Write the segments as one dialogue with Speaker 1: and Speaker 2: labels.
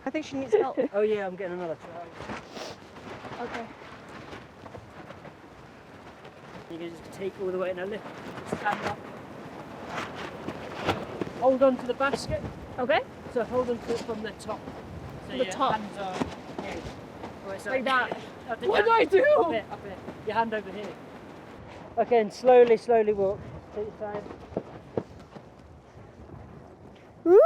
Speaker 1: I think she needs help.
Speaker 2: Oh yeah, I'm getting another try.
Speaker 1: Okay.
Speaker 2: You can just take all the way now, lift, stand up. Hold on to the basket.
Speaker 1: Okay?
Speaker 2: So hold on to it from the top. So
Speaker 1: The
Speaker 2: your
Speaker 1: top.
Speaker 2: hands are here.
Speaker 1: Like that.
Speaker 2: Up it,
Speaker 1: What do I do?
Speaker 2: Up it. Your hand over here. Okay, and slowly walk. Take your time.
Speaker 1: Woo!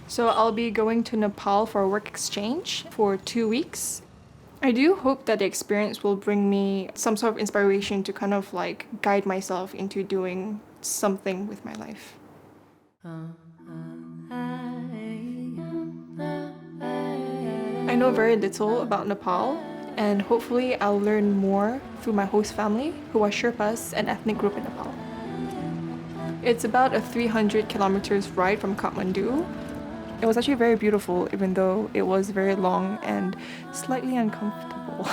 Speaker 1: So I'll be going to Nepal for a work exchange for 2 weeks. I do hope that the experience will bring me some sort of inspiration to kind of like guide myself into doing something with my life. I know very little about Nepal, and hopefully I'll learn more through my host family, who are Sherpas, an ethnic group in Nepal. It's about a 300 kilometers ride from Kathmandu. It was actually very beautiful, even though it was very long and slightly uncomfortable.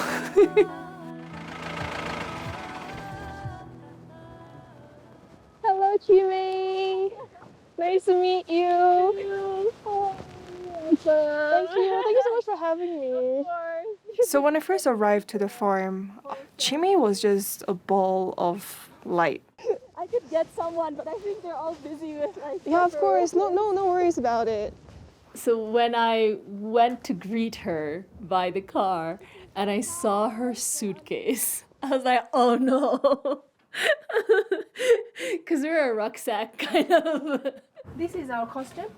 Speaker 1: Hello, Chhime. Nice to meet you. Oh, awesome. Thank you so much for having me. Of course. So when I first arrived to the farm, Chhime was just a ball of light.
Speaker 3: I could get someone, but I think they're all busy with like.
Speaker 1: Yeah, of course. No worries about it.
Speaker 3: So when I went to greet her by the car and I saw her suitcase, I was like, oh no. Because we're a rucksack kind of.
Speaker 1: This is our costume.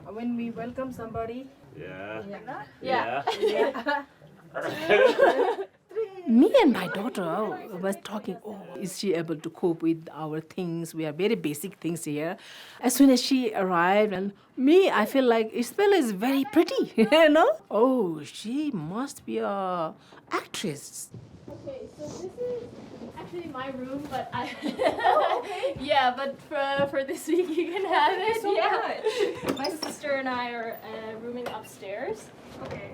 Speaker 1: When we welcome somebody.
Speaker 3: Yeah.
Speaker 4: Me and my daughter was talking, oh, is she able to cope with our things? We are very basic things here. As soon as she arrived, and me, I feel like Isabella is very pretty, you know? Oh, she must be a actress.
Speaker 3: Okay, so this is actually my room, but I. Oh, okay. Yeah, but for this week you can have it.
Speaker 1: So
Speaker 3: yeah. My sister and I are rooming upstairs.
Speaker 1: Okay.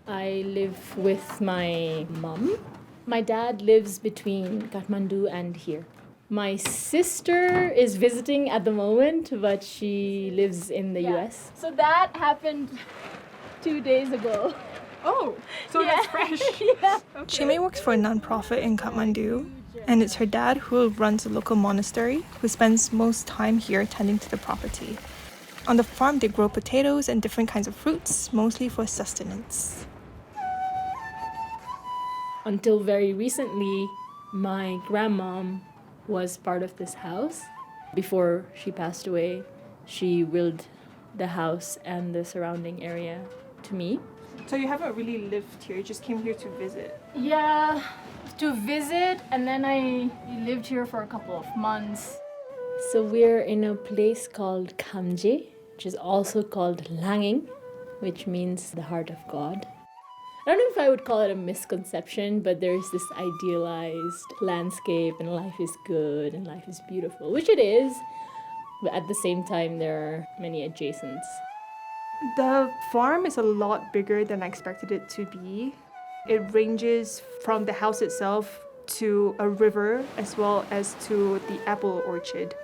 Speaker 3: I live with my mom. My dad lives between Kathmandu and here. My sister is visiting at the moment, but she lives in the US. So that happened 2 days ago.
Speaker 1: Oh, so that's fresh.
Speaker 3: Yeah.
Speaker 1: Chhime works for a non-profit in Kathmandu, and it's her dad who runs a local monastery, who spends most time here tending to the property. On the farm, they grow potatoes and different kinds of fruits, mostly for sustenance.
Speaker 3: Until very recently, my grandmom was part of this house. Before she passed away, she willed the house and the surrounding area to me.
Speaker 1: So you haven't really lived here, you just came here to visit?
Speaker 3: Yeah, to visit, and then I lived here for a couple of months. So we're in a place called Khamje, which is also called Langing, which means the heart of God. I don't know if I would call it a misconception, but there's this idealized landscape and life is good and life is beautiful, which it is, but at the same time there are many adjacents.
Speaker 1: The farm is a lot bigger than I expected it to be. It ranges from the house itself to a river as well as to the apple orchard.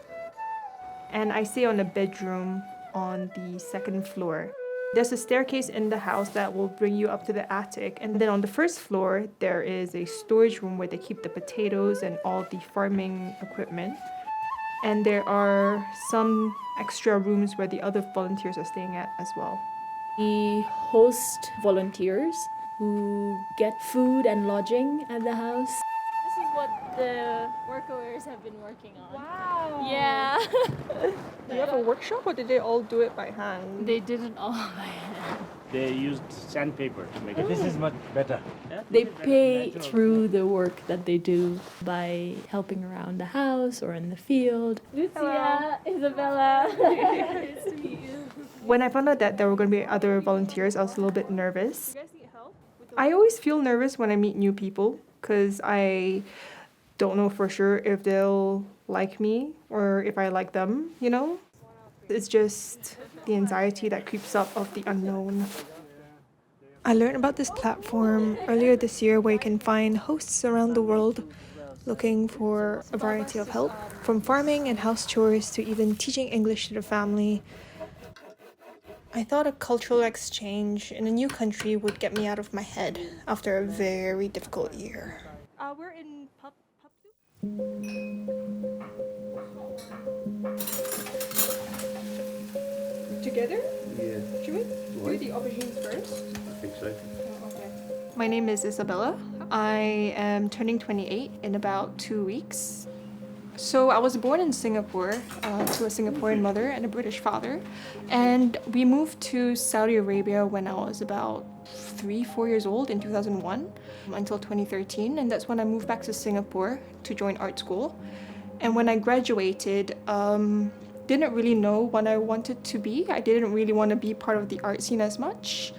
Speaker 1: And I stay on a bedroom on the second floor. There's a staircase in the house that will bring you up to the attic. And then on the first floor, there is a storage room where they keep the potatoes and all the farming equipment. And there are some extra rooms where the other volunteers are staying at as well.
Speaker 3: We host volunteers who get food and lodging at the house. This is what the workers have been working on.
Speaker 1: Wow!
Speaker 3: Yeah.
Speaker 1: Do you have a workshop or did they all do it by hand?
Speaker 3: They did it all by hand.
Speaker 5: They used sandpaper to make it. This is much better. Yeah?
Speaker 3: They pay through the work that they do by helping around the house or in the field. Lucia, Isabella. Nice to meet you.
Speaker 1: When I found out that there were going to be other volunteers, I was a little bit nervous.
Speaker 3: You guys need help?
Speaker 1: I always feel nervous when I meet new people because I don't know for sure if they'll like me or if I like them, you know? It's just the anxiety that creeps up of the unknown. I learned about this platform earlier this year where you can find hosts around the world looking for a variety of help, from farming and house chores to even teaching English to the family. I thought a cultural exchange in a new country would get me out of my head after a very difficult year. We're in Together?
Speaker 6: Yeah,
Speaker 1: Should we do the aubergines first?
Speaker 6: I think so.
Speaker 1: Okay. My name is Isabella. I am turning 28 in about 2 weeks. So I was born in Singapore to a Singaporean mother and a British father. And we moved to Saudi Arabia when I was about 3-4 years old in 2001 until 2013. And that's when I moved back to Singapore to join art school. And when I graduated, didn't really know what I wanted to be. I didn't really want to be part of the art scene as much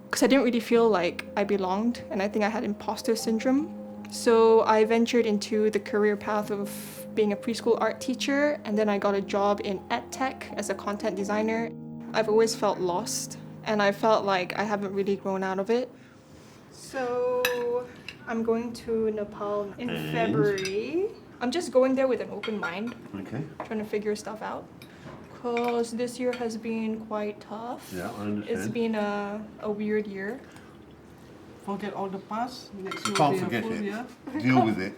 Speaker 1: because I didn't really feel like I belonged, and I think I had imposter syndrome. So I ventured into the career path of being a preschool art teacher, and then I got a job in EdTech as a content designer. I've always felt lost, and I felt like I haven't really grown out of it. So I'm going to Nepal in February. I'm just going there with an open mind,
Speaker 6: Okay.
Speaker 1: trying to figure stuff out. Because this year has been quite tough.
Speaker 6: Yeah, I understand.
Speaker 1: It's been a weird year.
Speaker 7: Forget all the past. Next
Speaker 6: You
Speaker 7: year
Speaker 6: can't
Speaker 7: will be a
Speaker 6: forget
Speaker 7: full
Speaker 6: it.
Speaker 7: year.
Speaker 6: Deal with it.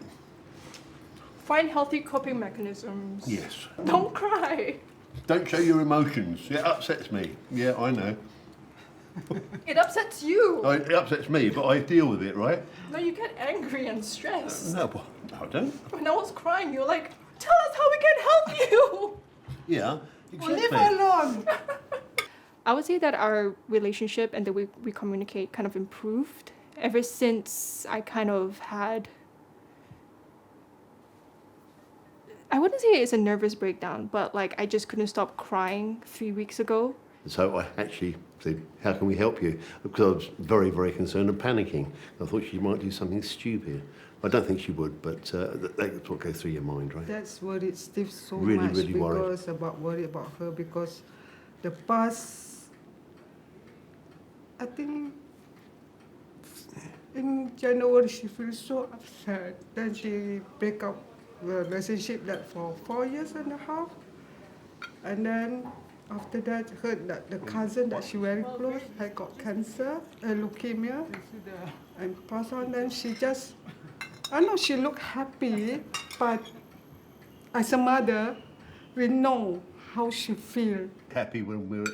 Speaker 1: Find healthy coping mechanisms.
Speaker 6: Yes.
Speaker 1: Don't cry.
Speaker 6: Don't show your emotions. It upsets me. Yeah, I know.
Speaker 1: It upsets you.
Speaker 6: It upsets me, but I deal with it, right?
Speaker 1: No, you get angry and stressed.
Speaker 6: No, I don't.
Speaker 1: When I was crying, you were like, tell us how we can help you.
Speaker 6: Yeah,
Speaker 7: Well, leave
Speaker 6: exactly.
Speaker 7: her alone.
Speaker 1: I would say that our relationship and the way we communicate kind of improved ever since I kind of had... I wouldn't say it's a nervous breakdown, but like I just couldn't stop crying 3 weeks ago.
Speaker 6: So I actually said, how can we help you? Because I was very, very concerned and panicking. I thought she might do something stupid. I don't think she would, but that's what goes through your mind, right?
Speaker 7: That's worried Steve so
Speaker 6: Really,
Speaker 7: much
Speaker 6: really worried.
Speaker 7: because worried about her because the past, I think in January she feels so upset. Then she break up the relationship that for 4.5 years. And then after that, heard that the cousin that she very close had got cancer, leukemia, and passed on. Then she just, I know she looked happy, but as a mother, we know how she feels.
Speaker 6: Happy when we were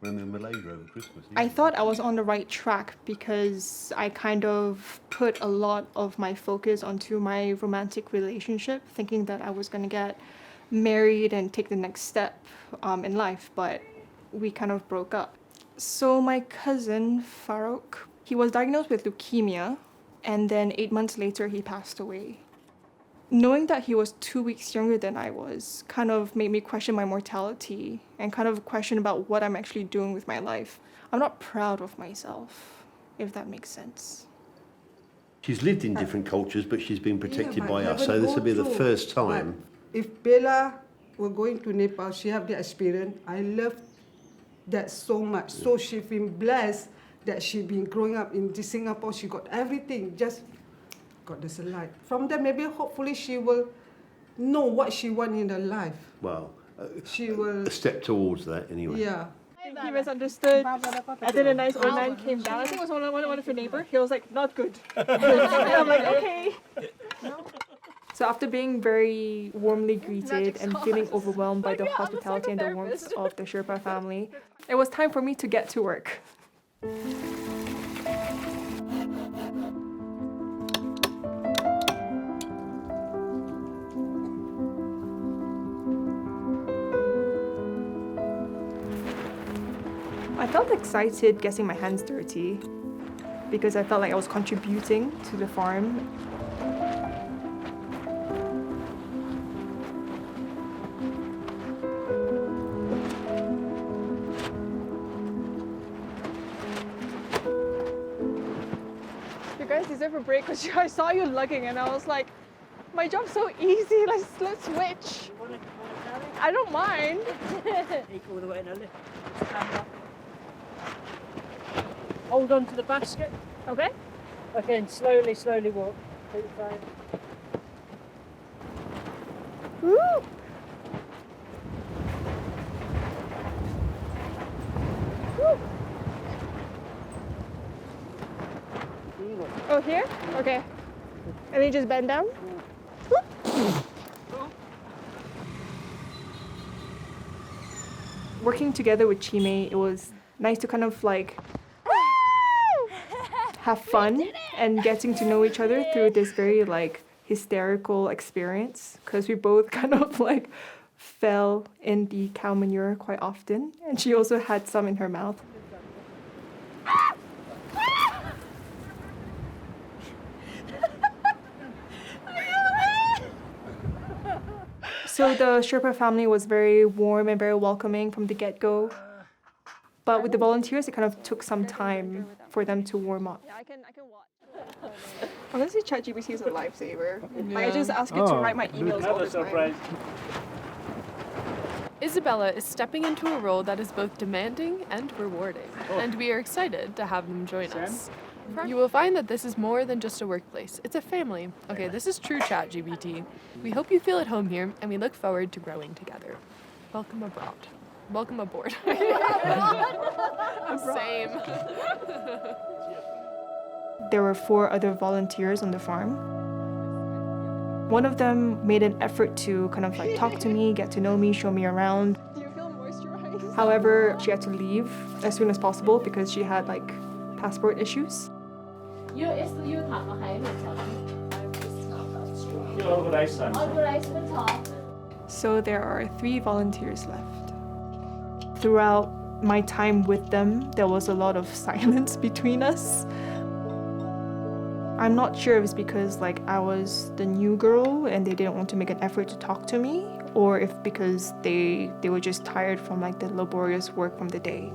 Speaker 6: in Malaysia over Christmas.
Speaker 1: I thought I was on the right track because I kind of put a lot of my focus onto my romantic relationship, thinking that I was going to get married and take the next step in life, but we kind of broke up. So my cousin, Farouk, he was diagnosed with leukemia, and then 8 months later he passed away. Knowing that he was 2 weeks younger than I was kind of made me question my mortality and kind of question about what I'm actually doing with my life. I'm not proud of myself, if that makes sense.
Speaker 6: She's lived in different cultures, but she's been protected
Speaker 7: but
Speaker 6: by us,
Speaker 7: haven't
Speaker 6: so this
Speaker 7: go
Speaker 6: will be the
Speaker 7: through.
Speaker 6: first time.
Speaker 7: But if Bella were going to Nepal, she have the experience. I love that so much. So she's been blessed that she been growing up in Singapore. She got everything. Just God, there's a light. From there, maybe hopefully she will know what she wants in her life.
Speaker 6: Well,
Speaker 7: She will.
Speaker 6: a step towards that anyway.
Speaker 7: Yeah.
Speaker 1: He misunderstood, and then a nice old man came down. I think it was one of your neighbor. He was like, not good. And I'm like, okay. So after being very warmly greeted and feeling overwhelmed by the hospitality and the warmth of the Sherpa family, it was time for me to get to work. I felt excited getting my hands dirty because I felt like I was contributing to the farm. You guys deserve a break because I saw you lugging and I was like, My job's so easy. Let's switch.
Speaker 2: You want to carry?
Speaker 1: I don't mind.
Speaker 2: Take all the way in a lift. Stand up. Hold on to the basket.
Speaker 1: Okay.
Speaker 2: Okay, and slowly, slowly walk. Take your time.
Speaker 1: Woo! Woo! Oh, here? Okay. And then just bend down? Working together with Chhime, it was nice to kind of like have fun and getting to know each other through this very like hysterical experience, because we both kind of like fell in the cow manure quite often, and she also had some in her mouth. So the Sherpa family was very warm and very welcoming from the get-go. But with the volunteers, it kind of took some time for them to warm up. Yeah, I can watch. Honestly, ChatGPT is a lifesaver. I just ask it to write my emails all the time.
Speaker 8: Isabella is stepping into a role that is both demanding and rewarding, and we are excited to have them join us. You will find that this is more than just a workplace, it's a family. Okay, this is true ChatGPT. We hope you feel at home here, and we look forward to growing together. Welcome abroad. Welcome aboard. Same.
Speaker 1: There were 4 other volunteers on the farm. One of them made an effort to kind of like talk to me, get to know me, show me around. Do you feel moisturized? However, she had to leave as soon as possible because she had like passport issues. So there are 3 volunteers left. Throughout my time with them, there was a lot of silence between us. I'm not sure if it's because like I was the new girl and they didn't want to make an effort to talk to me, or if because they were just tired from like the laborious work from the day.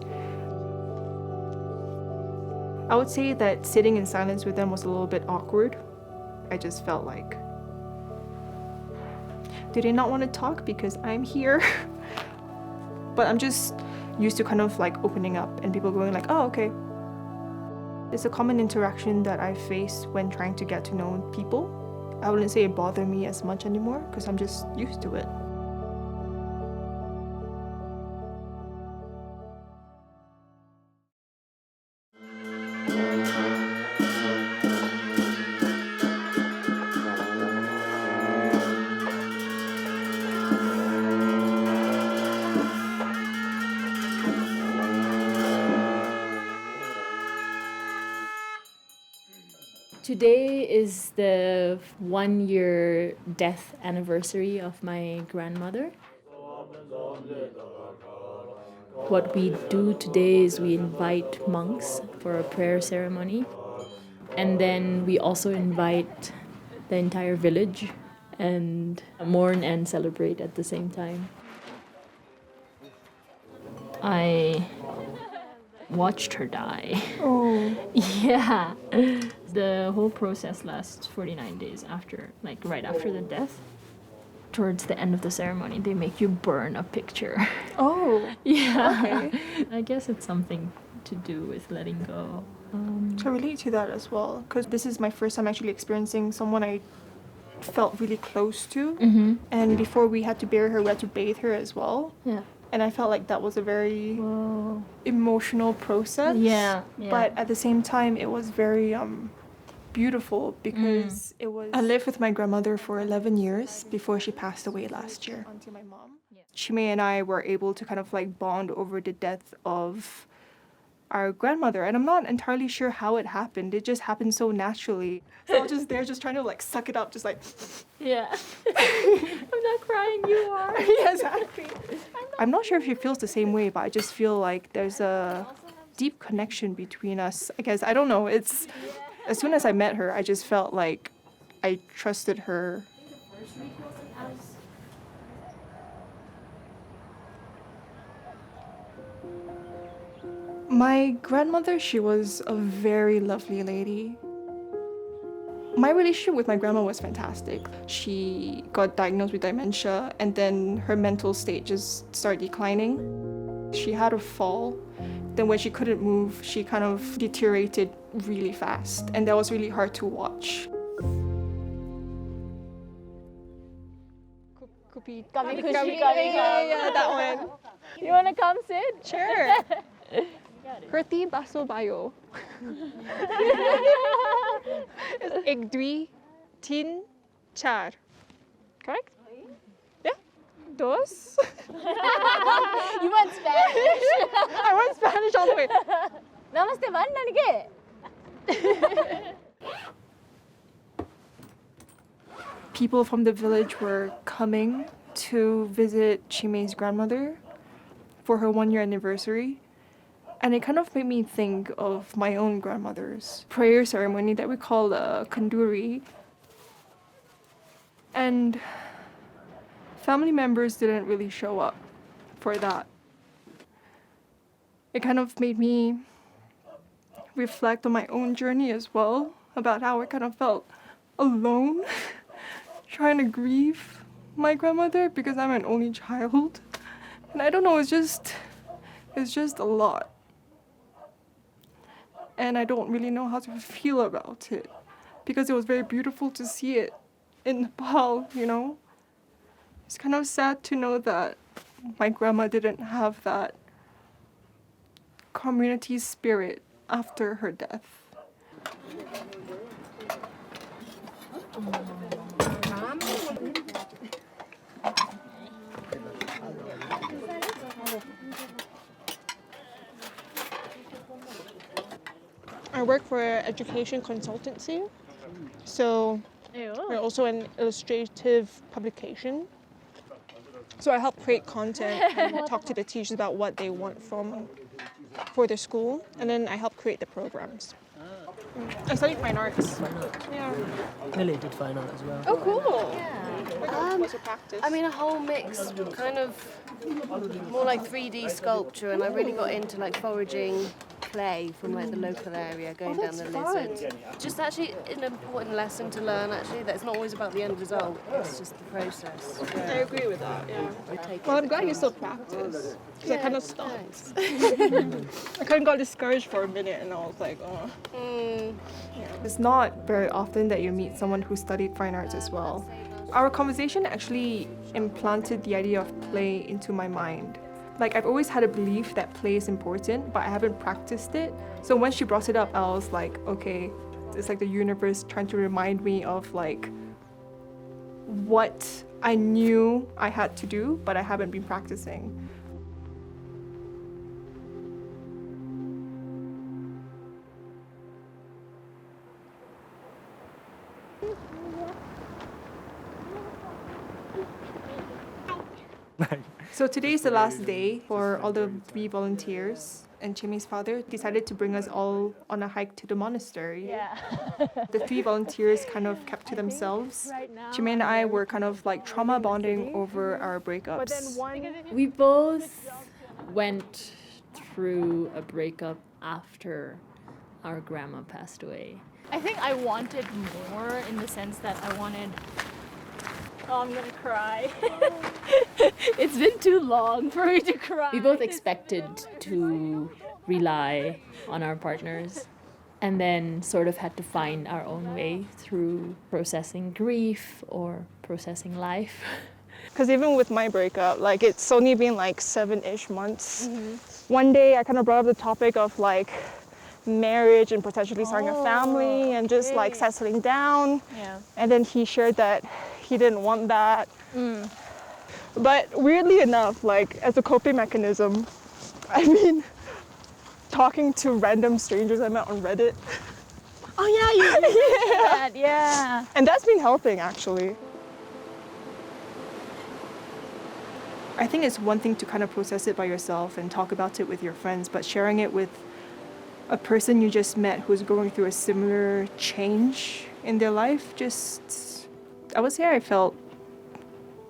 Speaker 1: I would say that sitting in silence with them was a little bit awkward. I just felt like, do they not want to talk because I'm here? But I'm just used to kind of like opening up and people going like, oh, okay. It's a common interaction that I face when trying to get to know people. I wouldn't say it bothered me as much anymore because I'm just used to it.
Speaker 3: Today is the 1-year death anniversary of my grandmother. What we do today is we invite monks for a prayer ceremony, and then we also invite the entire village and mourn and celebrate at the same time. I watched her die.
Speaker 1: Oh.
Speaker 3: Yeah. The whole process lasts 49 days after, like right after the death. Towards the end of the ceremony, they make you burn a picture.
Speaker 1: Oh.
Speaker 3: Yeah.
Speaker 1: Okay.
Speaker 3: I guess it's something to do with letting go.
Speaker 1: To relate to that as well, because this is my first time actually experiencing someone I felt really close to.
Speaker 3: Mm-hmm.
Speaker 1: And before we had to bury her, we had to bathe her as well.
Speaker 3: Yeah.
Speaker 1: And I felt like that was a very emotional process.
Speaker 3: Yeah.
Speaker 1: But at the same time, it was very beautiful because it was. I lived with my grandmother for 11 years before she passed away last year. Onto my mom. Chhime and I were able to kind of like bond over the death of our grandmother, and I'm not entirely sure how it happened. It just happened so naturally. So I was just there, just trying to like suck it up, just like.
Speaker 3: Yeah. I'm not crying, you are.
Speaker 1: Yeah, exactly. I'm not sure if she feels the same way, but I just feel like there's a deep connection between us. I guess I don't know. It's as soon as I met her, I just felt like I trusted her. My grandmother, she was a very lovely lady. My relationship with my grandma was fantastic. She got diagnosed with dementia and then her mental state just started declining. She had a fall. Then when she couldn't move, she kind of deteriorated really fast, and that was really hard to watch. Yeah, that one.
Speaker 3: You want to come sit?
Speaker 1: Sure. Kerti baso bayo. It's ek dui tin char. Correct? Yeah. Dos.
Speaker 3: You went Spanish.
Speaker 1: I went Spanish all the way.
Speaker 3: Namaste, one nanige.
Speaker 1: People from the village were coming to visit Chhime's grandmother for her 1-year anniversary. And it kind of made me think of my own grandmother's prayer ceremony that we call Kanduri. And family members didn't really show up for that. It kind of made me reflect on my own journey as well, about how I kind of felt alone trying to grieve my grandmother because I'm an only child. And I don't know, it's just a lot. And I don't really know how to feel about it because it was very beautiful to see it in Nepal, you know? It's kind of sad to know that my grandma didn't have that community spirit after her death.
Speaker 9: I work for an education consultancy, so we're also an illustrative publication. So I help create content and talk to the teachers about what they want for their school, and then I help create the programs. I studied fine arts. Yeah.
Speaker 2: Lily did fine art as well.
Speaker 9: Oh, cool. What's your practice?
Speaker 10: I mean, a whole mix, kind of more like 3D sculpture, and I really got into like foraging clay from like the local area, going down the lizard. Just actually an important lesson to learn, actually, that it's not always about the end result, it's just the process.
Speaker 9: I agree with that, yeah.
Speaker 10: Take
Speaker 9: Well,
Speaker 10: it
Speaker 9: I'm glad
Speaker 10: from-
Speaker 9: you still practice, because I kind of stopped.
Speaker 10: Thanks.
Speaker 9: I kind of got discouraged for a minute, and I was like, oh.
Speaker 1: It's not very often that you meet someone who studied fine arts as well. Our conversation actually implanted the idea of play into my mind. Like, I've always had a belief that play is important, but I haven't practiced it. So when she brought it up, I was like, okay, it's like the universe trying to remind me of like what I knew I had to do, but I haven't been practicing. So today's the last day for all the 3 volunteers, and Chhime's father decided to bring us all on a hike to the monastery.
Speaker 3: Yeah.
Speaker 1: The 3 volunteers kind of kept to themselves. Chhime and I were kind of like trauma bonding over our breakups.
Speaker 3: We both went through a breakup after our grandma passed away. I think I wanted more in the sense that I wanted. Oh, I'm gonna cry. It's been too long for me to cry. We both expected to rely on our partners and then sort of had to find our own way through processing grief or processing life.
Speaker 9: Because even with my breakup, like it's only been like 7-ish months. One day I kind of brought up the topic of like marriage and potentially starting a family and just like settling down.
Speaker 3: Yeah.
Speaker 9: And then he shared that he didn't want that. But weirdly enough, like as a coping mechanism, I've been talking to random strangers I met on Reddit.
Speaker 3: Oh yeah, you did that, yeah.
Speaker 9: And that's been helping actually.
Speaker 1: I think it's one thing to kind of process it by yourself and talk about it with your friends, but sharing it with a person you just met who's going through a similar change in their life, just, I would say I felt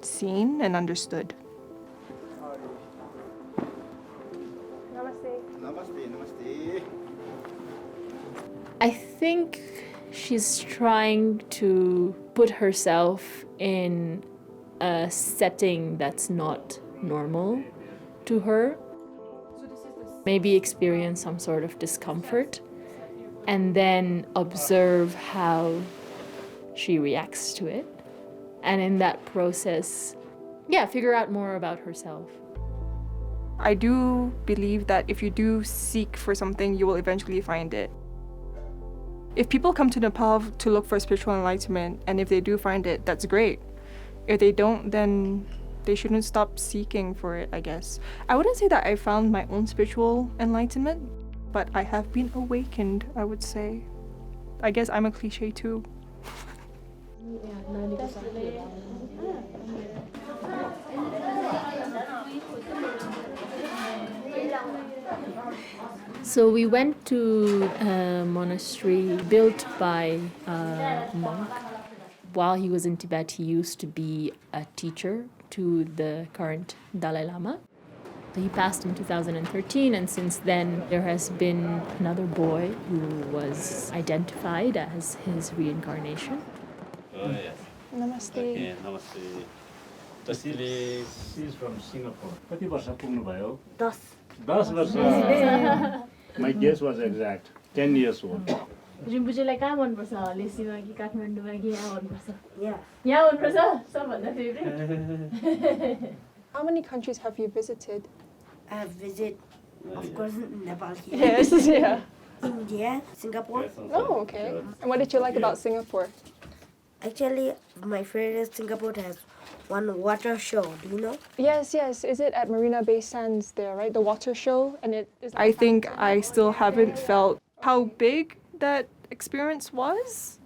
Speaker 1: seen and understood.
Speaker 3: I think She's trying to put herself in a setting that's not normal to her. Maybe experience some sort of discomfort and then observe how she reacts to it. And in that process, figure out more about herself.
Speaker 1: I do believe that if you do seek for something, you will eventually find it. If people come to Nepal to look for spiritual enlightenment, and if they do find it, that's great. If they don't, then they shouldn't stop seeking for it, I guess. I wouldn't say that I found my own spiritual enlightenment, but I have been awakened, I would say. I guess I'm a cliche too.
Speaker 3: So we went to a monastery built by a monk. While he was in Tibet, he used to be a teacher to the current Dalai Lama. He passed in 2013, and since then there has been another boy who was identified as his reincarnation.
Speaker 5: Yes.
Speaker 9: Namaste.
Speaker 5: Okay, namaste. She's from Singapore. कति वर्ष पुग्नुभयो? 10 वर्ष. My guess was exact. 10 years old.
Speaker 3: रिम्पुचेलाई कहाँ मनपर्छ? लेसीमा कि काठमाडौँमा कि यहाँ मनपर्छ? यहाँ मनपर्छ? सबभन्दा favourite?
Speaker 9: How many countries have you visited?
Speaker 11: I have visited, of course, Nepal here.
Speaker 9: Yes, yeah.
Speaker 11: India, Singapore.
Speaker 9: Oh, okay. And what did you like about Singapore?
Speaker 11: Actually, my favorite Singapore has one water show. Do you know?
Speaker 9: Yes, yes. Is it at Marina Bay Sands there, right? The water show, and it is.
Speaker 1: I think I still haven't felt how big that experience was.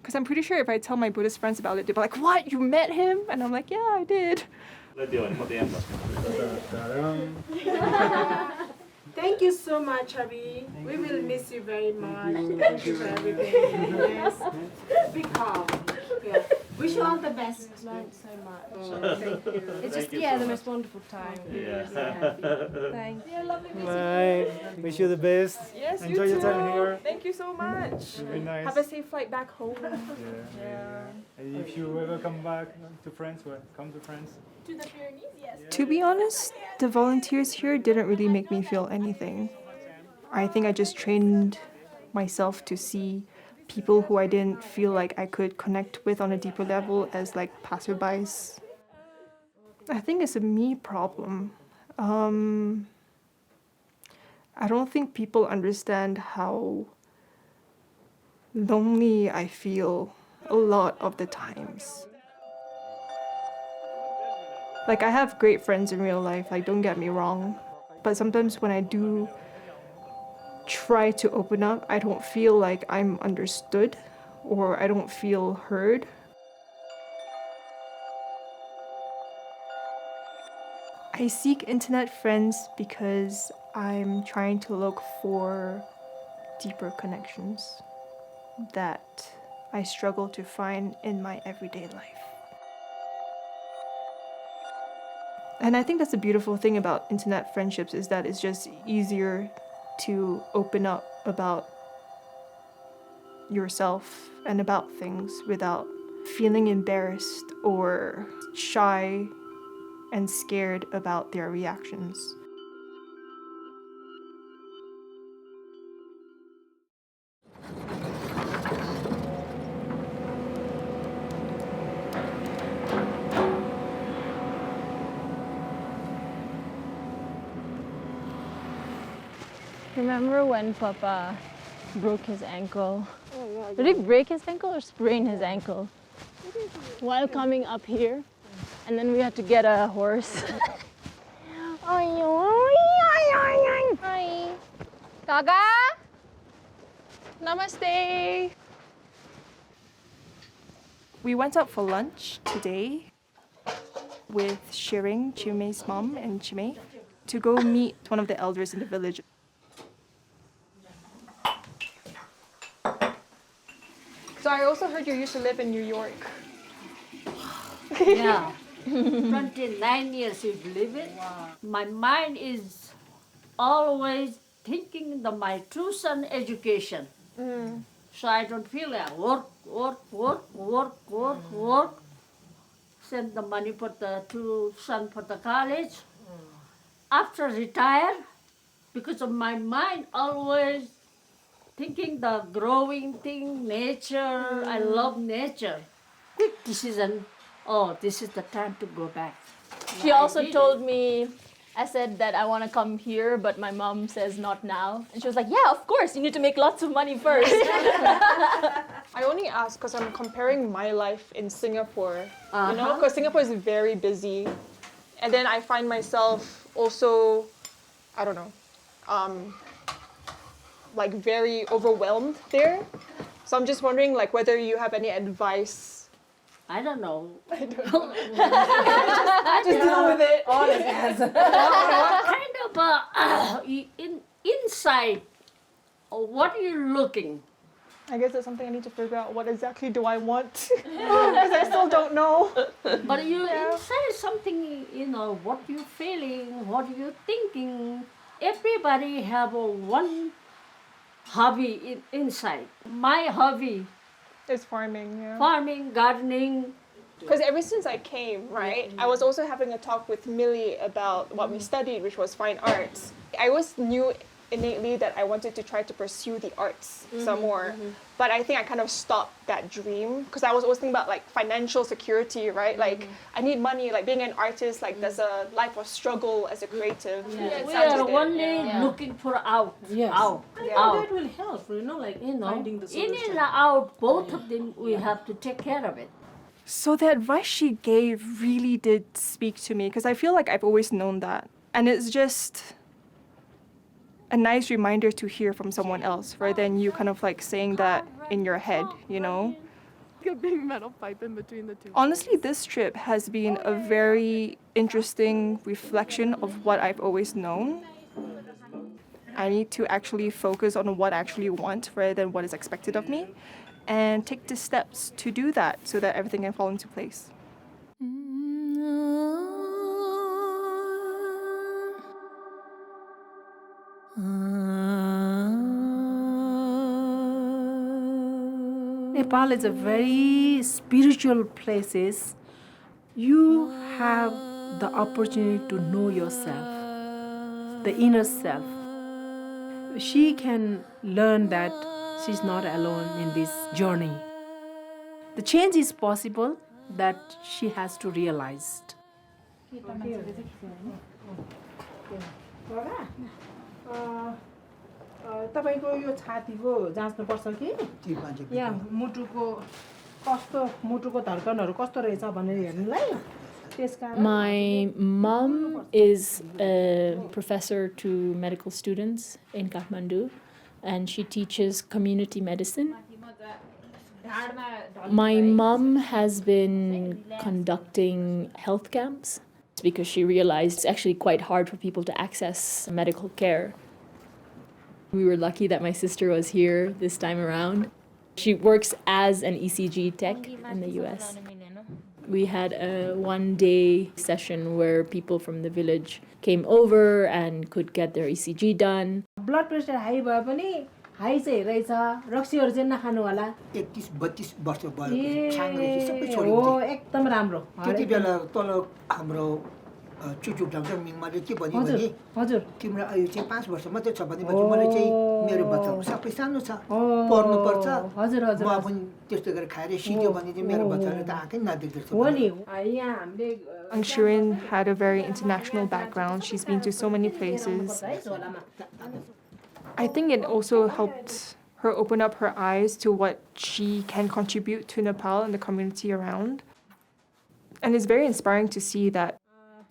Speaker 1: Because I'm pretty sure if I tell my Buddhist friends about it, they'll be like, "What? You met him?" And I'm like, "Yeah, I did."
Speaker 12: Thank you so much, Abby. We will miss you very much. Thank you for everything. Yes. Be calm. Yeah. Wish you all the best. Learned so much. Thank you.
Speaker 10: It's just, the most wonderful time.
Speaker 1: Thanks.
Speaker 2: Bye. Wish you the best.
Speaker 1: Yes,
Speaker 2: Enjoy
Speaker 1: you
Speaker 2: your
Speaker 1: too.
Speaker 2: time here.
Speaker 1: Thank you so much.
Speaker 2: Very nice.
Speaker 1: Have a safe flight back home.
Speaker 2: And if you ever come back to France, come to France.
Speaker 3: To the Pyrenees, yes.
Speaker 1: To be honest, the volunteers here didn't really make me feel anything. I think I just trained myself to see people who I didn't feel like I could connect with on a deeper level as like passerbys. I think it's a me problem. I don't think people understand how lonely I feel a lot of the times. Like, I have great friends in real life, like, don't get me wrong. But sometimes when I do try to open up, I don't feel like I'm understood or I don't feel heard. I seek internet friends because I'm trying to look for deeper connections that I struggle to find in my everyday life. And I think that's the beautiful thing about internet friendships is that it's just easier to open up about yourself and about things without feeling embarrassed or shy and scared about their reactions.
Speaker 3: Remember when Papa broke his ankle? Did he break his ankle or sprain his ankle? While coming up here, and then we had to get a horse. Hi.
Speaker 9: Gaga! Namaste!
Speaker 1: We went out for lunch today with Shiring, Chhime's mom, and Chhime to go meet one of the elders in the village. So I also heard you used to live in New York.
Speaker 13: Yeah. 29 years you live it. Wow. My mind is always thinking of my tuition education. So I don't feel like work. Send the money for the two son for the college. After retire, because of my mind always thinking the growing thing, nature, I love nature. Quick decision, oh, this is the time to go back.
Speaker 3: She also told me, I said that I want to come here, but my mom says not now. And she was like, yeah, of course, you need to make lots of money first.
Speaker 9: I only ask because I'm comparing my life in Singapore, you know, because Singapore is very busy. And then I find myself also, I don't know, like very overwhelmed there. So I'm just wondering like whether you have any advice.
Speaker 13: I don't know.
Speaker 9: Just deal with it.
Speaker 13: Kind of inside, what are you looking?
Speaker 9: I guess that's something I need to figure out. What exactly do I want? Because I still don't know.
Speaker 13: But you inside something, you know, what you feeling, what you thinking. Everybody have one hobby inside. My hobby
Speaker 9: is farming, yeah.
Speaker 13: Farming, gardening.
Speaker 9: Because ever since I came, right, I was also having a talk with Millie about what we studied, which was fine arts. I always knew innately that I wanted to try to pursue the arts some more. But I think I kind of stopped that dream because I was always thinking about like financial security, right? Like I need money, like being an artist, like there's a life of struggle as a creative.
Speaker 13: Yeah. We are only looking for out.
Speaker 4: Yes.
Speaker 13: Out.
Speaker 4: That will help, you know, like
Speaker 13: Finding the solution. In and out, both of them, we have to take care of it.
Speaker 1: So the advice she gave really did speak to me because I feel like I've always known that. And it's just a nice reminder to hear from someone else rather than you kind of like saying that in your head, you know?
Speaker 8: A big metal pipe in between the two.
Speaker 1: Honestly, this trip has been a very interesting reflection of what I've always known. I need to actually focus on what I actually want rather than what is expected of me and take the steps to do that so that everything can fall into place.
Speaker 4: Nepal is a very spiritual place. You have the opportunity to know yourself, the inner self. She can learn that she's not alone in this journey. The change is possible that she has to realize.
Speaker 12: तपाईको यो छातीको जाँच्नुपर्छ कि यहाँ मुटुको धड्कनहरू कस्तो रहेछ भनेर हेर्नुलाई त्यसकारण
Speaker 3: My mom is a professor to medical students in Kathmandu, and she teaches community medicine. My mom has been conducting health camps because she realized it's actually quite hard for people to access medical care. We were lucky that my sister was here this time around. She works as an ECG tech in the US. We had a one-day session where people from the village came over and could get their ECG done.
Speaker 12: Blood pressure high भए पनि high चाहिँ रहेछ रक्सीहरू चाहिँ नखानु होला
Speaker 14: 31-32 वर्ष भयो छाङ्ग्रे सबै छोडिन्छ
Speaker 12: हो एकदम राम्रो
Speaker 14: त्यति बेला तल हाम्रो चुचुक डाक्टर मिङमाले के भन्यो भने
Speaker 12: हजुर
Speaker 14: तिम्रो आयु चाहिँ 5 वर्ष मात्रै छ भने मैले चाहिँ मेरो बच्चाहरु सबै सानो छ पढ्नु पर्छ
Speaker 12: हजुर हजुर
Speaker 14: म पनि त्यस्तो गरेर खाएर सिक्यो भने चाहिँ मेरो बच्चाले त आँखै नदेख्दछ
Speaker 12: हो नि यहाँ हामीले
Speaker 1: Shirin had a very international background. She's been to so many places. I think it also helped her open up her eyes to what she can contribute to Nepal and the community around. And it's very inspiring to see that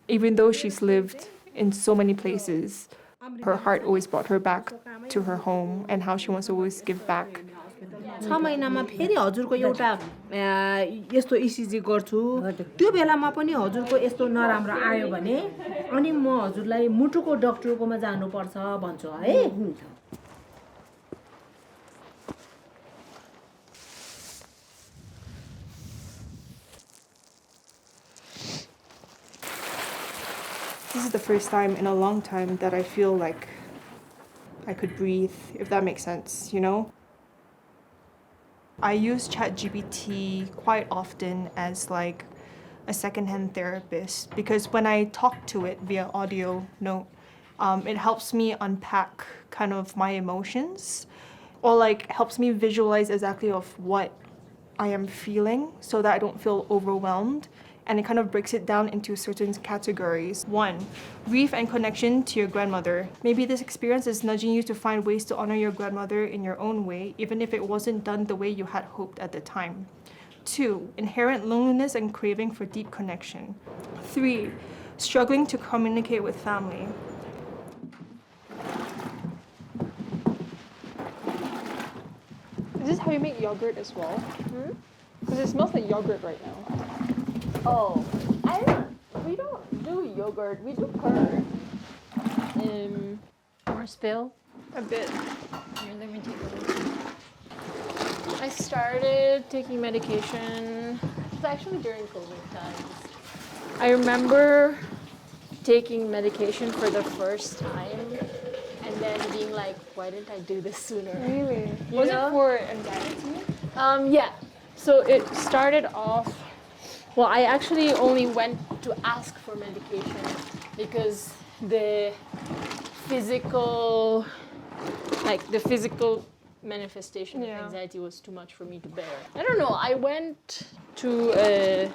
Speaker 1: even though she's lived in so many places, her heart always brought her back to her home and how she wants to always give back.
Speaker 12: 6 महिनामा फेरि हजुरको एउटा यस्तो ECG गर्छु त्यो बेलामा पनि हजुरको यस्तो नराम्रो आयो भने अनि म हजुरलाई मुटुको डाक्टरकोमा जानु पर्छ भन्छु है
Speaker 1: This is the first time in a long time that I feel like I could breathe, if that makes sense, you know? I use ChatGPT quite often as like a secondhand therapist because when I talk to it via audio note, it helps me unpack kind of my emotions or like helps me visualize exactly of what I am feeling so that I don't feel overwhelmed. And it kind of breaks it down into certain categories. 1, grief and connection to your grandmother. Maybe this experience is nudging you to find ways to honor your grandmother in your own way, even if it wasn't done the way you had hoped at the time. 2, inherent loneliness and craving for deep connection. 3, struggling to communicate with family.
Speaker 9: Is this how you make yogurt as well? Because it smells like yogurt right now.
Speaker 3: Oh, we don't do yogurt, we do curd. More spill?
Speaker 9: A bit.
Speaker 3: Here, let me take a look. I started taking medication, it was actually during COVID times. I remember taking medication for the first time and then being like, why didn't I do this sooner?
Speaker 9: Really?
Speaker 3: You
Speaker 9: Was
Speaker 3: know?
Speaker 9: it for anxiety?
Speaker 3: Yeah. So it started off, well, I actually only went to ask for medication because the physical manifestation of anxiety was too much for me to bear. I don't know, I went to a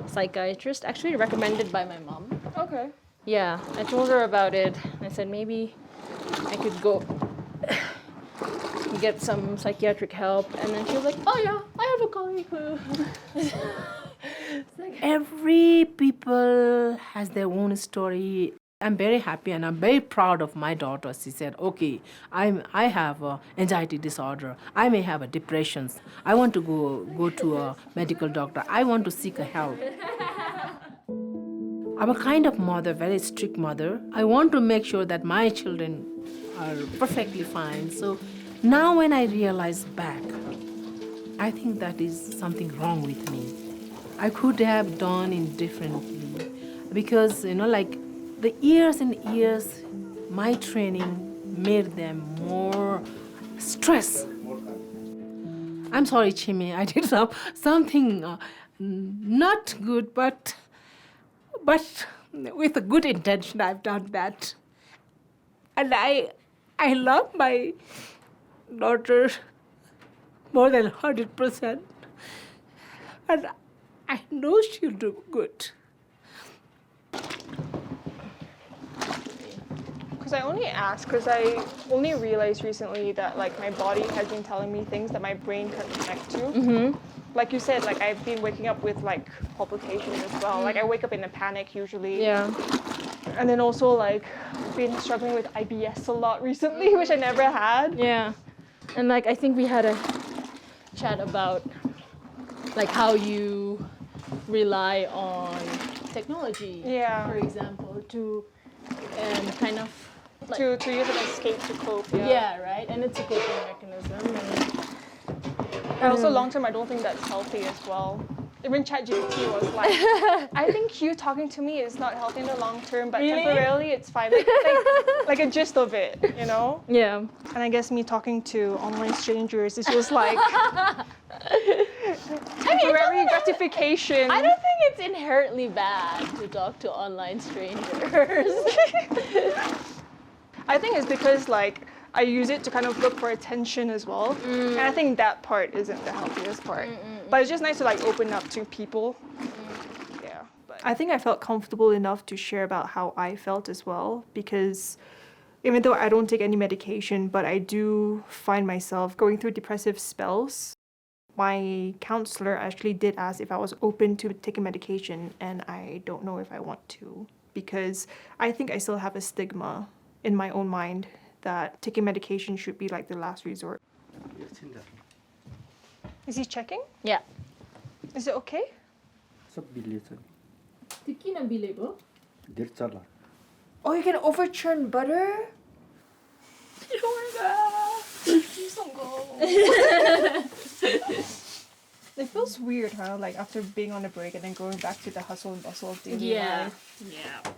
Speaker 3: psychiatrist, actually recommended by my mom.
Speaker 9: Okay.
Speaker 3: Yeah, I told her about it. I said maybe I could go get some psychiatric help, and then she was like, oh yeah, I have a colleague who...
Speaker 4: Every people has their own story. I'm very happy and I'm very proud of my daughter. She said, okay, I have an anxiety disorder. I may have a depression. I want to go to a medical doctor. I want to seek a help. I'm a kind of mother, very strict mother. I want to make sure that my children are perfectly fine. So now when I realize back, I think that is something wrong with me. I could have done it differently because, like the years and years, my training made them more stress. I'm sorry, Chhime, I did something not good, but with a good intention I've done that. And I love my daughter more than 100%. And I know she'll do good.
Speaker 9: Because I only asked because I only realized recently that like my body has been telling me things that my brain can't connect to. Like you said, like I've been waking up with like palpitations as well. Like I wake up in a panic usually.
Speaker 3: Yeah.
Speaker 9: And then also like been struggling with IBS a lot recently, which I never had.
Speaker 3: Yeah. And like I think we had a chat about like how you rely on technology, for example, to kind of like,
Speaker 9: to use an escape to cope.
Speaker 3: Yeah, right. And it's a coping mechanism.
Speaker 9: And also long term, I don't think that's healthy as well. Even ChatGPT was like, I think you talking to me is not healthy in the long term, but temporarily it's fine. Like a gist of it, you know?
Speaker 3: Yeah.
Speaker 9: And I guess me talking to online strangers is just like temporary gratification.
Speaker 3: I don't think it's inherently bad to talk to online strangers.
Speaker 9: I think it's because like I use it to kind of look for attention as well. And I think that part isn't the healthiest part. But it's just nice to like open up to people. Yeah. But
Speaker 1: I think I felt comfortable enough to share about how I felt as well, because even though I don't take any medication, but I do find myself going through depressive spells. My counselor actually did ask if I was open to taking medication, and I don't know if I want to, because I think I still have a stigma in my own mind that taking medication should be like the last resort.
Speaker 9: is he checking?
Speaker 3: Yeah.
Speaker 9: Is it okay?
Speaker 12: Oh, you can overturn butter?
Speaker 1: It feels weird, huh? Like after being on a break and then going back to the hustle and bustle of daily life.
Speaker 3: Yeah.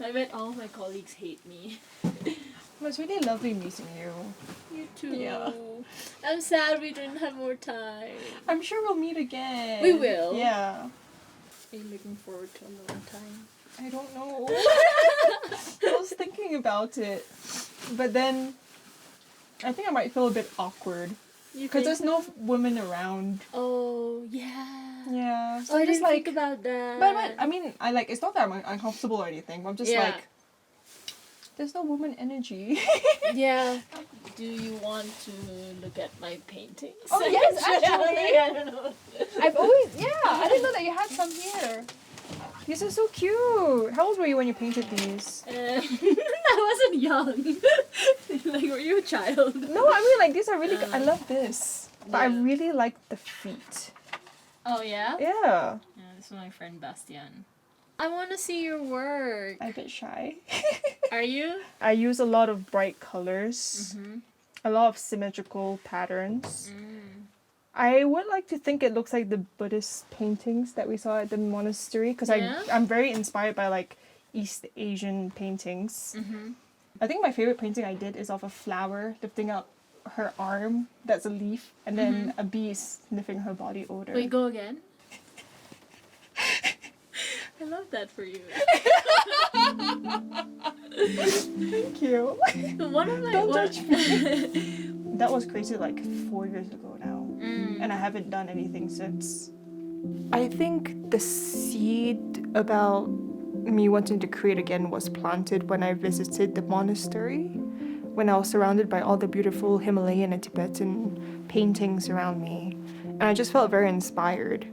Speaker 3: I bet all of my colleagues hate me.
Speaker 1: It was really lovely meeting you.
Speaker 3: You too.
Speaker 1: Yeah.
Speaker 3: I'm sad we didn't have more time.
Speaker 1: I'm sure we'll meet again.
Speaker 3: We will.
Speaker 1: Yeah.
Speaker 3: Are you looking forward to alone time?
Speaker 1: I don't know. I was thinking about it. But then I think I might feel a bit awkward. Because there's no women around.
Speaker 3: Oh, yeah.
Speaker 1: Yeah. So
Speaker 3: I
Speaker 1: I'm just
Speaker 3: didn't
Speaker 1: like,
Speaker 3: think about that.
Speaker 1: But I mean, I like, it's not that I'm uncomfortable or anything. But I'm just like, there's no woman energy.
Speaker 3: Yeah. Do you want to look at my paintings?
Speaker 1: Oh, yes, actually.
Speaker 3: I don't know.
Speaker 1: I've always, I didn't know that you had some here. These are so cute. How old were you when you painted these?
Speaker 3: I wasn't young. Like, were you a child?
Speaker 1: No, I mean, like, these are really good. I love this. But I really like the feet.
Speaker 3: Oh, yeah?
Speaker 1: Yeah.
Speaker 3: Yeah, this is my friend Bastian. I want to see your work.
Speaker 1: I'm a bit shy.
Speaker 3: Are you?
Speaker 1: I use a lot of bright colors. A lot of symmetrical patterns. I would like to think it looks like the Buddhist paintings that we saw at the monastery because I'm very inspired by like East Asian paintings. I think my favorite painting I did is of a flower lifting up her arm, that's a leaf, and then a bee sniffing her body odor.
Speaker 3: Wait, go again? I love that for you.
Speaker 1: Thank you.
Speaker 3: One of my...
Speaker 1: Don't judge me. That was created like 4 years ago now. And I haven't done anything since. I think the seed about me wanting to create again was planted when I visited the monastery, when I was surrounded by all the beautiful Himalayan and Tibetan paintings around me. And I just felt very inspired.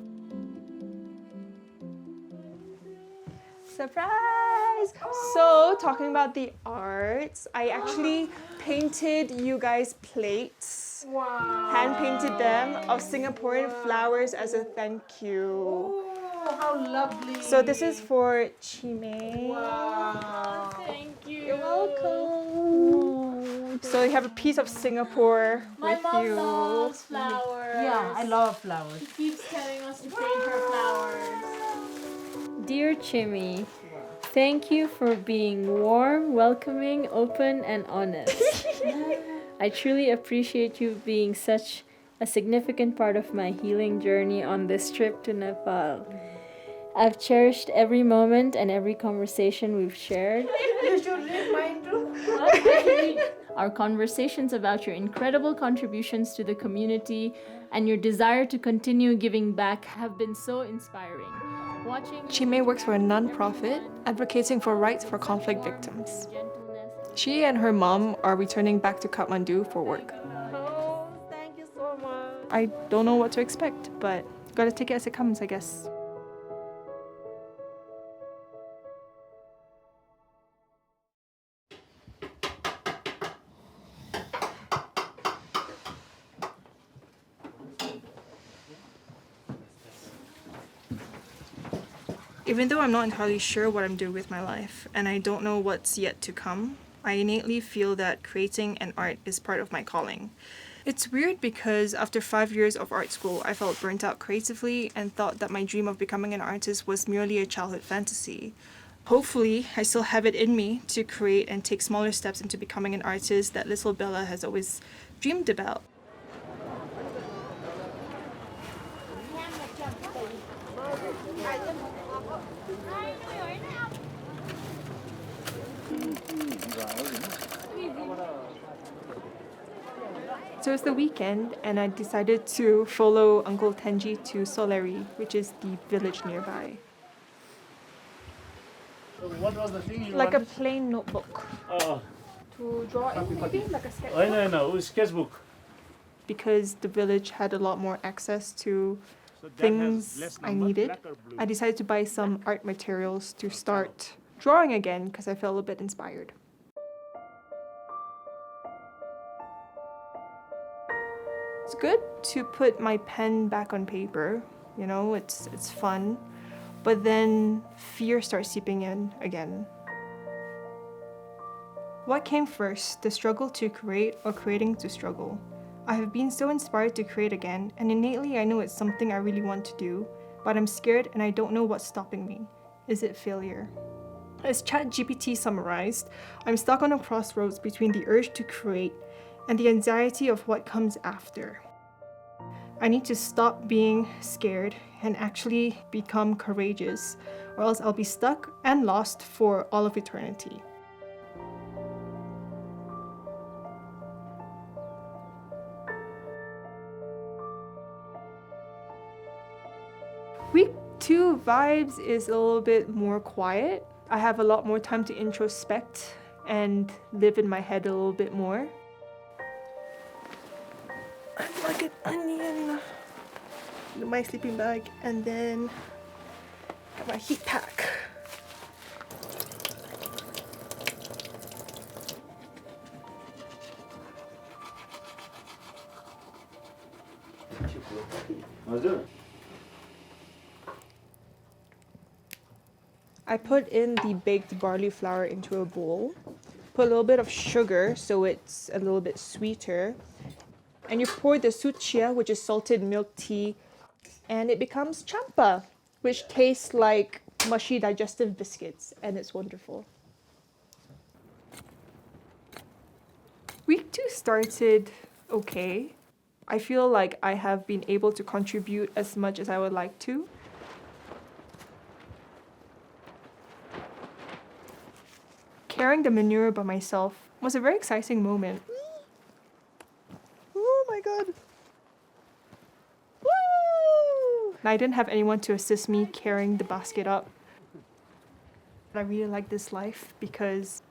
Speaker 1: Surprise! So, talking about the arts, I actually painted you guys plates.
Speaker 12: Wow.
Speaker 1: Hand painted them of Singaporean flowers as a thank you.
Speaker 12: Oh, how lovely.
Speaker 1: So this is for Chhime.
Speaker 12: Wow.
Speaker 3: Thank you.
Speaker 1: You're welcome. So you have a piece of Singapore with
Speaker 3: My mom
Speaker 1: you.
Speaker 3: loves flowers.
Speaker 12: Yeah, I love flowers.
Speaker 3: She keeps telling us to paint her flowers. Dear Chhime, thank you for being warm, welcoming, open, and honest. I truly appreciate you being such a significant part of my healing journey on this trip to Nepal. I've cherished every moment and every conversation we've shared.
Speaker 12: You should read mine too.
Speaker 3: Our conversations about your incredible contributions to the community and your desire to continue giving back have been so inspiring.
Speaker 1: Chhime works for a non-profit advocating for rights for conflict victims. She and her mom are returning back to Kathmandu for work.
Speaker 12: Oh, thank you so much.
Speaker 1: I don't know what to expect, but gotta take it as it comes, I guess. Even though I'm not entirely sure what I'm doing with my life, and I don't know what's yet to come, I innately feel that creating and art is part of my calling. It's weird because after 5 years of art school, I felt burnt out creatively and thought that my dream of becoming an artist was merely a childhood fantasy. Hopefully, I still have it in me to create and take smaller steps into becoming an artist that little Bella has always dreamed about. So it's the weekend, and I decided to follow Uncle Tenji to Soleri, which is the village nearby.
Speaker 5: So what was the thing you
Speaker 1: Like a
Speaker 5: wanted?
Speaker 1: plain notebook. To draw in, maybe like a sketchbook.
Speaker 5: No, sketchbook.
Speaker 1: Because the village had a lot more access to
Speaker 5: So that has
Speaker 1: things
Speaker 5: less
Speaker 1: I
Speaker 5: number,
Speaker 1: needed,
Speaker 5: black or blue?
Speaker 1: I decided to buy some art materials to start drawing again because I felt a bit inspired. It's good to put my pen back on paper, you know, it's fun, but then fear starts seeping in again. What came first, the struggle to create or creating to struggle? I have been so inspired to create again, and innately I know it's something I really want to do, but I'm scared and I don't know what's stopping me. Is it failure? As ChatGPT summarized, I'm stuck on a crossroads between the urge to create and the anxiety of what comes after. I need to stop being scared and actually become courageous, or else I'll be stuck and lost for all of eternity. Week 2 vibes is a little bit more quiet. I have a lot more time to introspect and live in my head a little bit more. Like an onion in my sleeping bag, and then got my heat pack. I put in the baked barley flour into a bowl, put a little bit of sugar so it's a little bit sweeter, and you pour the suchia, which is salted milk tea, and it becomes champa, which tastes like mushy digestive biscuits, and it's wonderful. Week 2 started okay. I feel like I have been able to contribute as much as I would like to. Carrying the manure by myself was a very exciting moment. Oh my god. Woo! I didn't have anyone to assist me carrying the basket up. I really like this life because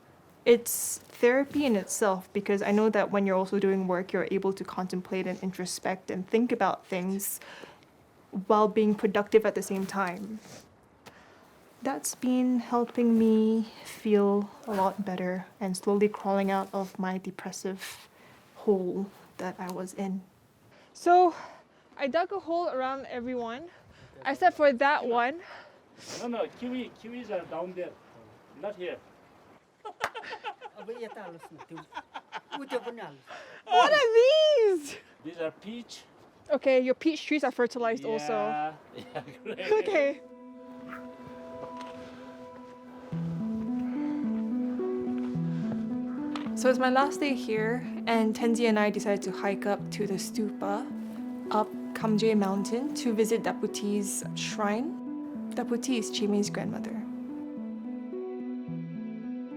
Speaker 1: it's therapy in itself, because I know that when you're also doing work, you're able to contemplate and introspect and think about things while being productive at the same time. That's been helping me feel a lot better and slowly crawling out of my depressive hole that I was in. So I dug a hole around everyone, except for that one.
Speaker 5: No, kiwis are down there, not here.
Speaker 1: What are these?
Speaker 5: These are peach.
Speaker 1: Okay, your peach trees are fertilized also.
Speaker 5: Yeah, great.
Speaker 1: Okay. So it's my last day here, and Tenzi and I decided to hike up to the stupa up Kamje mountain to visit Daputi's shrine. Daputi is Chhime's grandmother.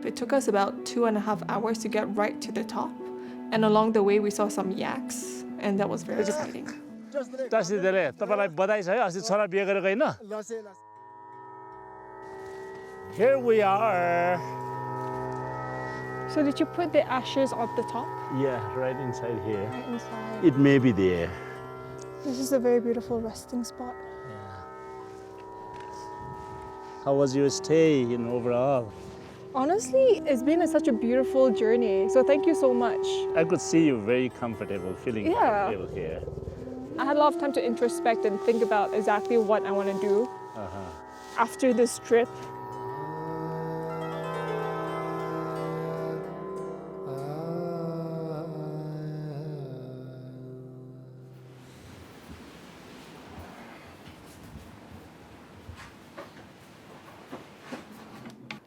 Speaker 1: It took us about 2.5 hours to get right to the top, and along the way we saw some yaks, and that was very exciting.
Speaker 5: Here we are.
Speaker 1: So did you put the ashes on the top?
Speaker 5: Yeah, right inside here.
Speaker 1: Right inside.
Speaker 5: It may be there.
Speaker 1: This is a very beautiful resting spot.
Speaker 5: How was your stay in overall?
Speaker 1: Honestly, it's been such a beautiful journey, so thank you so much.
Speaker 5: I could see you very comfortable, feeling comfortable here.
Speaker 1: I had a lot of time to introspect and think about exactly what I want to do after this trip.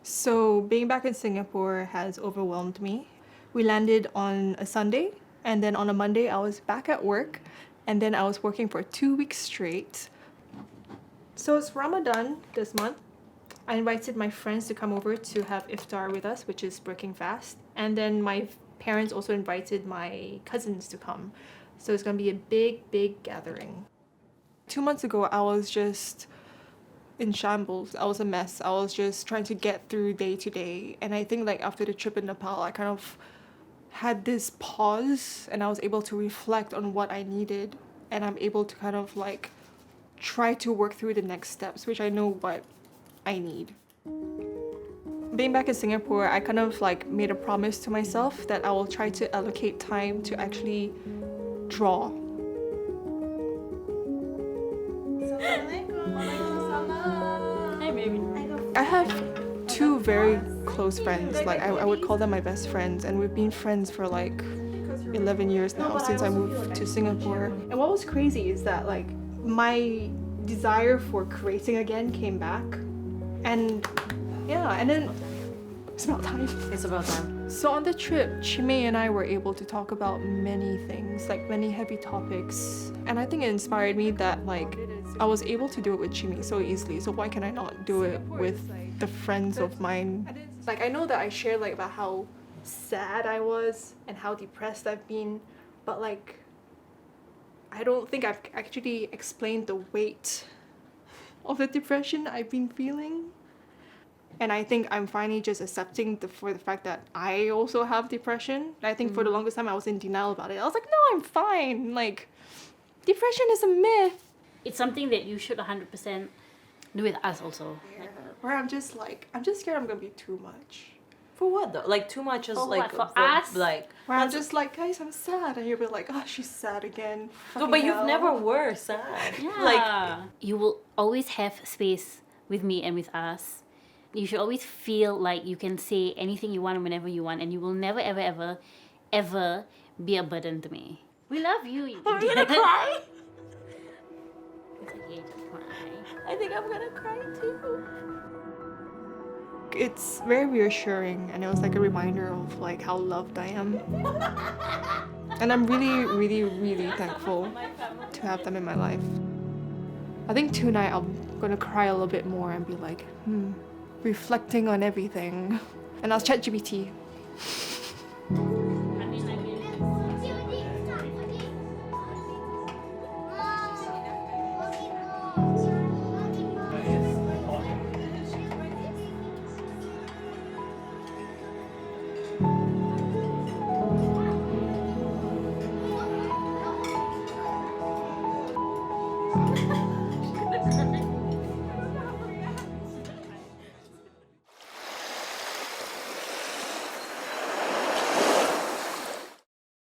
Speaker 1: So being back in Singapore has overwhelmed me. We landed on a Sunday, and then on a Monday I was back at work, and then I was working for 2 weeks straight. So it's Ramadan this month. I invited my friends to come over to have iftar with us, which is breaking fast. And then my parents also invited my cousins to come. So it's gonna be a big, big gathering. 2 months ago, I was just in shambles. I was a mess. I was just trying to get through day to day. And I think like after the trip in Nepal, I kind of had this pause and I was able to reflect on what I needed. And I'm able to kind of like try to work through the next steps, which I know what I need. Being back in Singapore, I kind of like made a promise to myself that I will try to allocate time to actually draw. I have 2 very close friends. Like I would call them my best friends, and we've been friends for like 11 years now since I moved to Singapore. And what was crazy is that like my desire for creating again came back, and yeah, Yeah, and then it's about time.
Speaker 15: It's about time.
Speaker 1: So on the trip, Chhime and I were able to talk about many things, like many heavy topics. And I think it inspired me that like I was able to do it with Chhime so easily. So why can I not do it with the friends of mine? Like I know that I shared like about how sad I was and how depressed I've been, but like I don't think I've actually explained the weight of the depression I've been feeling. And I think I'm finally just accepting for the fact that I also have depression. I think for the longest time I was in denial about it. I was like, no, I'm fine. Like, depression is a myth.
Speaker 15: It's something that you should 100% do with us also.
Speaker 1: Yeah. Where I'm just scared I'm gonna be too much.
Speaker 16: For what though? Like too much is
Speaker 15: For
Speaker 16: like
Speaker 15: what? For us?
Speaker 16: like.
Speaker 1: Where I'm just like, guys, I'm sad, and you'll be like, oh, she's sad again.
Speaker 16: No, but you've never were sad.
Speaker 15: Yeah.
Speaker 16: Like
Speaker 15: you will always have space with me and with us. You should always feel like you can say anything you want whenever you want, and you will never, ever, ever, ever be a burden to me. We love you.
Speaker 16: I'm gonna cry.
Speaker 15: It's okay to cry.
Speaker 16: I think I'm gonna cry too.
Speaker 1: It's very reassuring, and it was like a reminder of like how loved I am. And I'm really, really, really thankful to have them in my life. I think tonight I'm gonna cry a little bit more and be like, reflecting on everything. And I'll chat GPT.